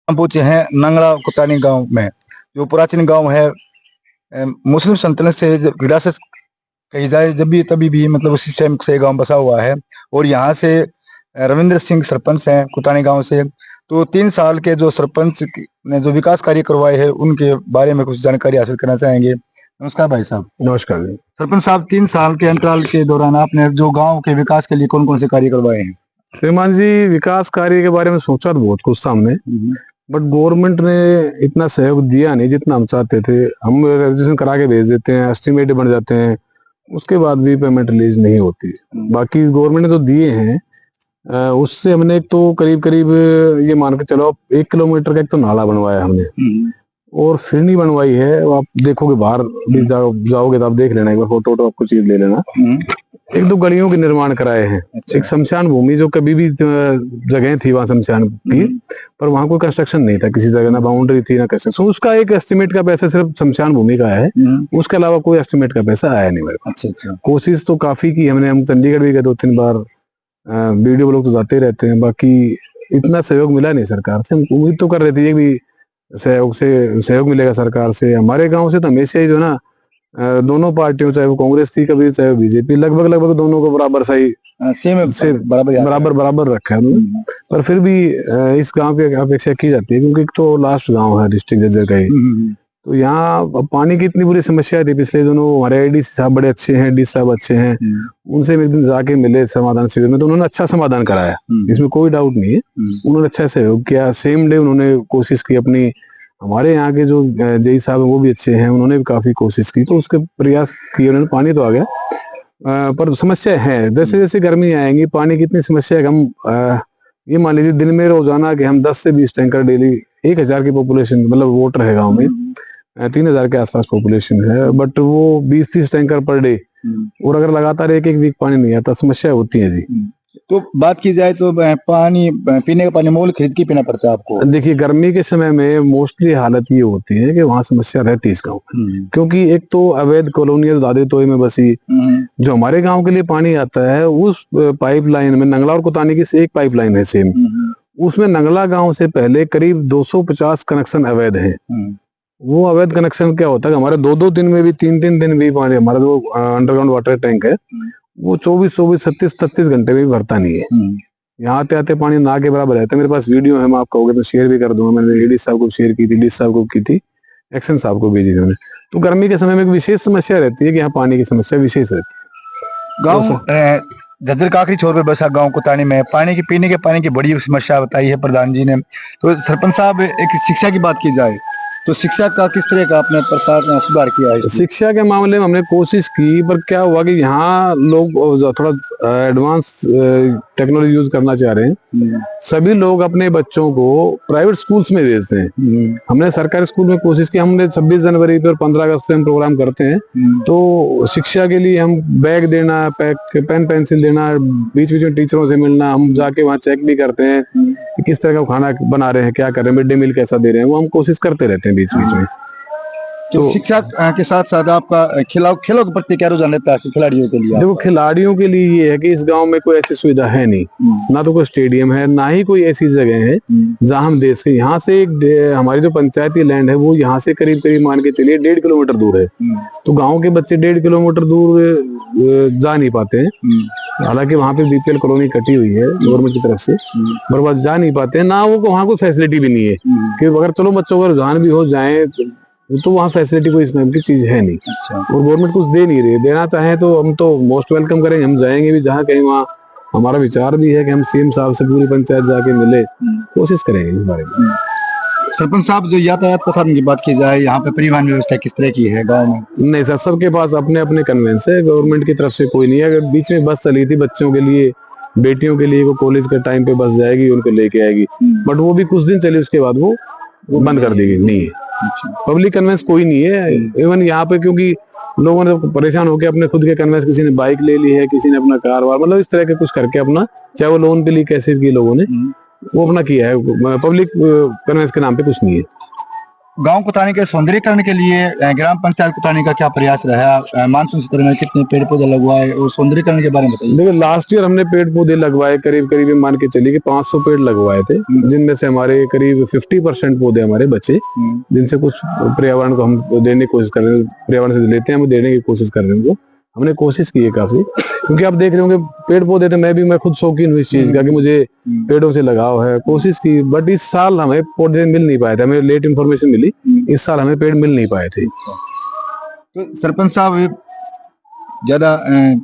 हम पहुंचे हैं नंगला कुतानी गांव में, जो प्राचीन गांव है। मुस्लिम सल्तनत से जब विरासत कही जाए, जब भी तभी भी मतलब उसी टाइम से गांव बसा हुआ है। और यहाँ से रविंद्र सिंह सरपंच हैं कुतानी गांव से। तो 3 साल के जो सरपंच ने जो विकास कार्य करवाए हैं उनके बारे में कुछ जानकारी हासिल करना चाहेंगे। नमस्कार भाई साहब। नमस्कार जी। सरपंच साहब, 3 साल के अंतराल के दौरान आपने जो गांव के विकास के लिए कौन कौन से कार्य करवाए हैं? श्रीमान जी, विकास कार्य के बारे में सोचा तो बहुत कुछ सामने, बट गवर्नमेंट ने इतना सहयोग दिया नहीं जितना हम चाहते थे। हम रजिस्ट्रेशन करा के भेज देते हैं, एस्टिमेट बन जाते हैं, उसके बाद भी पेमेंट रिलीज नहीं होती। बाकी गवर्नमेंट ने तो दिए हैं, उससे हमने एक तो करीब करीब ये मान के चलो 1 किलोमीटर का एक तो नाला बनवाया हमने, और फिरनी बनवाई है। आप देखोगे बाहर भी जाओगे तो आप देख लेना, एक बार फोटो आपको चीज ले लेना। एक दो गलियों के निर्माण कराए हैं। एक शमशान भूमि, जो कभी भी जगह थी वहां शमशान की, पर वहां कोई कंस्ट्रक्शन नहीं था किसी जगह, ना बाउंड्री थी ना कंस्ट्रक्शन। उसका एक एस्टिमेट का पैसा सिर्फ शमशान भूमि का है, उसके अलावा कोई एस्टिमेट का पैसा आया नहीं मेरे को। कोशिश तो काफी की हमने, हम चंडीगढ़ भी गए 2-3 बार, वीडियो लोग तो जाते रहते हैं, बाकी इतना सहयोग मिला नहीं सरकार से। हम उम्मीद तो कर रहे थे भी सहयोग मिलेगा सरकार से। हमारे गांव से तो हमेशा ही जो ना दोनों पार्टियों, चाहे वो कांग्रेस थी कभी, चाहे वो बीजेपी, लगभग दोनों को बराबर सही से बराबर रखा है उन्होंने। पर फिर भी इस गांव की अपेक्षा की जाती है, क्योंकि एक तो लास्ट गांव है डिस्ट्रिक्ट जर्जर का ही। तो यहाँ पानी की इतनी बुरी समस्या थी पिछले दिनों। हमारे आईडीसी साहब बड़े अच्छे हैं, डी साहब अच्छे हैं, उनसे एक दिन जाके मिले समाधान शिविर में, तो उन्होंने अच्छा समाधान कराया, इसमें कोई डाउट नहीं है। उन्होंने अच्छा सहयोग किया, सेम डे उन्होंने कोशिश की अपनी। हमारे यहाँ के जो जेई साहब है वो भी अच्छे हैं, उन्होंने भी काफी कोशिश की, तो उसके प्रयास किए उन्होंने। पानी तो आ गया, पर समस्या है, जैसे जैसे गर्मी आएंगी पानी की इतनी समस्या है कि हम ये मान लीजिए दिन में रोजाना के हम 10 से 20 टैंकर डेली, 1000 की पॉपुलेशन मतलब वोटर है गाँव में, 3000 के आसपास पॉपुलेशन है, बट वो 20-30 टैंकर पर डे, और अगर लगातार एक वीक पानी नहीं आता, समस्या होती है जी। तो बात की जाए तो पानी, पीने का पानी मोल खरीद के पीना पड़ता है आपको। देखिए, गर्मी के समय में मोस्टली हालत ये होती है कि वहाँ समस्या रहती है इस गाँव में, क्योंकि एक तो अवैध कॉलोनियल दादे तोय में बसी, जो हमारे गांव के लिए पानी आता है, उस पाइपलाइन में नंगला और कुतानी की से एक पाइपलाइन है सेम, उसमें नंगला गांव से पहले करीब 250 कनेक्शन अवैध हैं। वो अवैध कनेक्शन क्या होता है कि हमारे 2-2 दिन में भी, 3-3 दिन भी पानी, हमारा जो अंडरग्राउंड वाटर टैंक है वो 24-24, 36-36 घंटे में भी भरता नहीं है। यहाँ आते आते पानी ना के बराबर रहता है। मेरे पास वीडियो है, मैं आप कहोगे तो शेयर भी कर दूंगा। मैंने एडी साहब को शेयर की थी, डी साहब को की थी, एक्शन साहब को भेजी थी मैंने। तो गर्मी के समय में एक विशेष समस्या रहती है कि यहाँ पानी की समस्या विशेष रहती है। गाँव झज्जर का आखिरी छोर पे बसा गांव कुतानी में पीने के पानी की बड़ी समस्या बताई है प्रधान जी ने। तो सरपंच साहब, एक शिक्षा की बात की जाए तो शिक्षा का किस तरह का आपने प्रसार सुधार किया है? शिक्षा के मामले में हमने कोशिश की, पर क्या हुआ कि यहाँ लोग थोड़ा एडवांस टेक्नोलॉजी यूज करना चाह रहे हैं। सभी लोग अपने बच्चों को प्राइवेट स्कूल्स में भेजते हैं। हमने सरकारी स्कूल में कोशिश की। हमने 26 जनवरी पे और 15 अगस्त से हम प्रोग्राम करते हैं, तो शिक्षा के लिए हम बैग देना, पेन पेंसिल देना, बीच बीच में टीचरों से मिलना, हम जाके वहाँ चेक भी करते हैं कि किस तरह का खाना बना रहे हैं, क्या कर रहे हैं, मिड डे मील कैसा दे रहे हैं, वो हम कोशिश करते रहते हैं बीच बीच में। तो शिक्षा के साथ साथ आपका खेलों के प्रति क्या रुझान रहता है खिलाड़ियों के लिए? देखो, खिलाड़ियों के लिए ये है कि इस गांव में कोई ऐसी सुविधा है नहीं, ना तो कोई स्टेडियम है, ना ही कोई ऐसी जगह है जहां हम दे सके। यहाँ से हमारी जो पंचायती लैंड है वो यहाँ से करीब करीब मान के चलिए 1.5 किलोमीटर दूर है। तो गाँव के बच्चे 1.5 किलोमीटर दूर जा नहीं पाते हैं। हालांकि वहाँ पे बीपीएल कॉलोनी कटी हुई है गवर्नमेंट की तरफ से, पर वह जा नहीं पाते हैं। ना वो वहाँ कोई फैसिलिटी भी नहीं है कि अगर चलो बच्चों का रुझान भी हो जाए तो वहाँ फैसिलिटी कोई इस नाम की चीज है नहीं। और गवर्नमेंट कुछ दे नहीं रही। देना चाहे तो हम तो मोस्ट वेलकम करेंगे, हम जाएंगे भी जहाँ कहीं। वहाँ हमारा विचार भी है कि हम सीएम साहब से पूरी पंचायत जाके मिले, कोशिश करेंगे इस बारे में। सरपंच साहब, जो यातायात का साधन की बात की जाए, यहाँ पे परिवहन व्यवस्था किस तरह की है गाँव में? नहीं सर, सबके पास अपने अपने कन्वेंस है, गवर्नमेंट की तरफ से कोई नहीं है। अगर बीच में बस चली थी बच्चों के लिए, बेटियों के लिए, वो कॉलेज के टाइम पे बस जाएगी, उनको लेके आएगी, बट वो भी कुछ दिन चली, उसके बाद वो बंद कर दी गई। नहीं है, पब्लिक कन्वेंस कोई नहीं है इवन यहाँ पे, क्योंकि लोगों ने परेशान होकर अपने खुद के कन्वेंस, किसी ने बाइक ले ली है, किसी ने अपना कार वार, मतलब इस तरह के कुछ करके अपना, चाहे वो लोन पे ली कैसे की लोगों ने, वो अपना किया है। पब्लिक कन्वेंस के नाम पे कुछ नहीं है। गांव कुतानी के सौंदर्यीकरण के लिए ग्राम पंचायत कुतानी का क्या प्रयास रहा? मानसून सत्र में कितने पेड़ पौधे लगवाए और सौंदर्यीकरण के बारे में बताइए। देखो लास्ट ईयर हमने पेड़ पौधे लगवाए, करीब करीब मान के चलिए कि 500 पेड़ लगवाए थे, जिनमें से हमारे करीब 50% पौधे हमारे बचे, जिनसे कुछ पर्यावरण को हम देने की कोशिश कर रहे हैं, पर्यावरण से लेते हैं हम देने की कोशिश कर रहे हैं उनको। हमने कोशिश की है काफी, क्योंकि आप देख रहे होंगे पेड़ पौधे थे, मैं खुद शौकीन हूँ इस चीज का कि मुझे पेड़ों से लगाव है, कोशिश की, बट इस साल हमें पौधे मिल नहीं पाए थे, हमें लेट इन्फॉर्मेशन मिली, इस साल हमें पेड़ मिल नहीं पाए थे। तो सरपंच साहब ज्यादा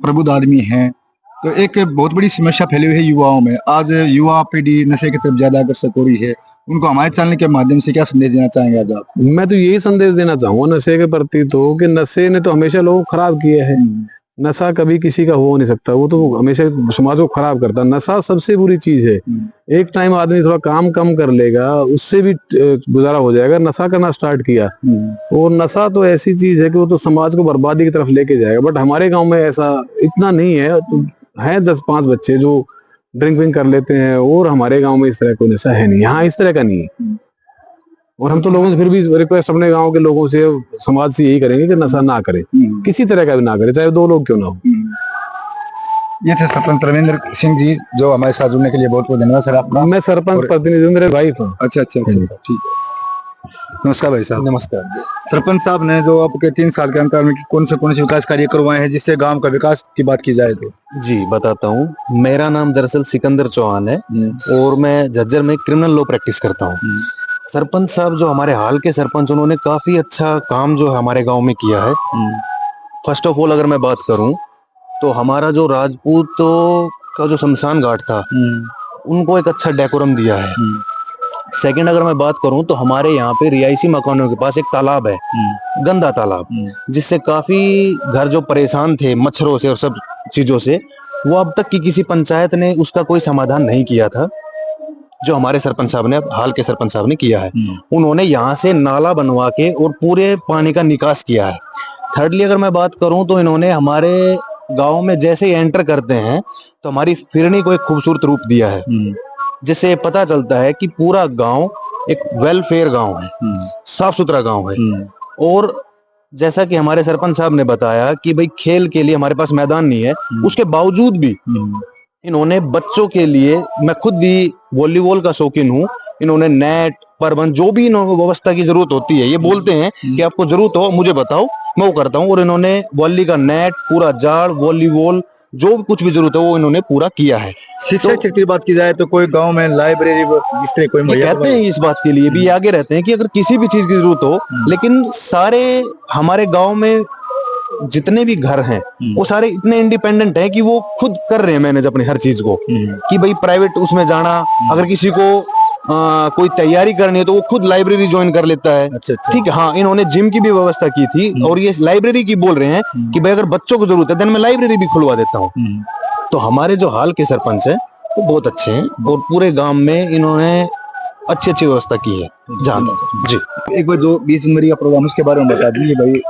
प्रबुद्ध आदमी हैं, तो एक बहुत बड़ी समस्या फैली हुई है युवाओं में। आज युवा पीढ़ी नशे की तरफ ज्यादा अग्रसर हो रही है, उनको हमारे चैनल के माध्यम से क्या संदेश देना चाहेंगे आज आप? मैं तो यही संदेश देना चाहूंगा नशे के प्रति तो, कि नशे ने तो हमेशा लोगों को खराब किया है। नशा कभी किसी का हो नहीं सकता, वो तो हमेशा समाज को खराब करता है। नशा सबसे बुरी चीज है। एक टाइम आदमी थोड़ा काम कम कर लेगा, उससे भी गुजारा हो जाएगा, नशा करना स्टार्ट किया, और नशा तो ऐसी चीज है कि वो तो समाज को बर्बादी की तरफ लेके जाएगा। बट हमारे गांव में ऐसा इतना नहीं है, तो है 10-5 बच्चे जो ड्रिंक विंक कर लेते हैं, और हमारे गांव में इस तरह कोई नशा है नहीं, यहाँ इस तरह का नहीं है। और हम तो लोगों से फिर भी रिक्वेस्ट अपने गांव के लोगों से, समाज से यही करेंगे कि नशा ना करें, किसी तरह का भी ना करें, चाहे 2 लोग क्यों ना हो। ये थे सरपंच रविंद्र सिंह जी, जो हमारे साथ जुड़ने के लिए बहुत बहुत धन्यवाद सर आपका। मैं सरपंच प्रतिनिधि हूं, मेरे वाइफ हूँ। अच्छा, ठीक है। नमस्कार भाई साहब। नमस्कार। सरपंच साहब ने जो आपके 3 साल के अंतर में कौन से विकास कार्य करवाए हैं, जिससे गांव का विकास की बात की जाए तो? जी बताता हूँ। मेरा नाम दरअसल सिकंदर चौहान है और मैं झज्जर में क्रिमिनल लॉ प्रैक्टिस करता हूँ। सरपंच साहब जो हमारे हाल के सरपंच, उन्होंने काफी अच्छा काम जो हमारे गांव में किया है। फर्स्ट ऑफ ऑल अगर मैं बात करूं तो हमारा जो राजपूतों का जो शमशान घाट था, उनको एक अच्छा डेकोरम दिया है। सेकंड अगर मैं बात करूं तो हमारे यहाँ पे रिहायशी मकानों के पास एक तालाब है, गंदा तालाब, जिससे काफी घर जो परेशान थे मच्छरों से और सब चीजों से, वो अब तक की किसी पंचायत ने उसका कोई समाधान नहीं किया था, जो हमारे सरपंच साहब ने, हाल के सरपंच साहब ने किया है। उन्होंने यहाँ से नाला बनवा के और पूरे पानी का निकास किया है। थर्डली अगर मैं बात करूं तो इन्होंने हमारे गांव में जैसे ही एंटर करते हैं तो हमारी फिरनी को एक खूबसूरत रूप दिया है, जिससे पता चलता है कि पूरा गांव एक वेलफेयर गांव है, साफ सुथरा गांव है। और जैसा कि हमारे सरपंच साहब ने बताया कि भाई खेल के लिए हमारे पास मैदान नहीं है, उसके बावजूद भी इन्होंने बच्चों के लिए, मैं खुद भी वॉलीबॉल का शौकीन हूँ, इन्होंने नेट प्रबंध जो भी इन्होंने व्यवस्था की जरूरत होती है, ये बोलते हैं कि आपको जरूरत हो मुझे बताओ, मैं वो करता हूँ। और इन्होंने वॉली का नेट, पूरा जाल, वॉलीबॉल, जो भी कुछ भी जरूरत है वो इन्होंने पूरा किया है। शिक्षा क्षेत्र की बात की जाए तो कोई गांव में लाइब्रेरी इस तरह कोई कहते हैं इस बात के लिए भी आगे रहते हैं कि अगर किसी भी चीज की जरूरत हो, लेकिन सारे हमारे गांव में जितने भी घर हैं वो सारे इतने इंडिपेंडेंट हैं कि वो खुद कर रहे हैं मैनेज अपनी हर चीज को, कि भाई प्राइवेट उसमें जाना, अगर किसी को कोई तैयारी करनी है तो वो खुद लाइब्रेरी ज्वाइन कर लेता है। अच्छा। ठीक है। हाँ, इन्होंने जिम की भी व्यवस्था की थी, और ये लाइब्रेरी की बोल रहे हैं कि भाई अगर बच्चों को जरूरत है देन मैं लाइब्रेरी भी खुलवा देता हूँ। तो हमारे जो हाल के सरपंच हैं वो बहुत अच्छे हैं, और पूरे गांव में इन्होंने अच्छी व्यवस्था की है जहाँ तक। जी, एक बार जो 20 जनवरी का प्रोग्राम उसके बारे में बता दीजिए भाई।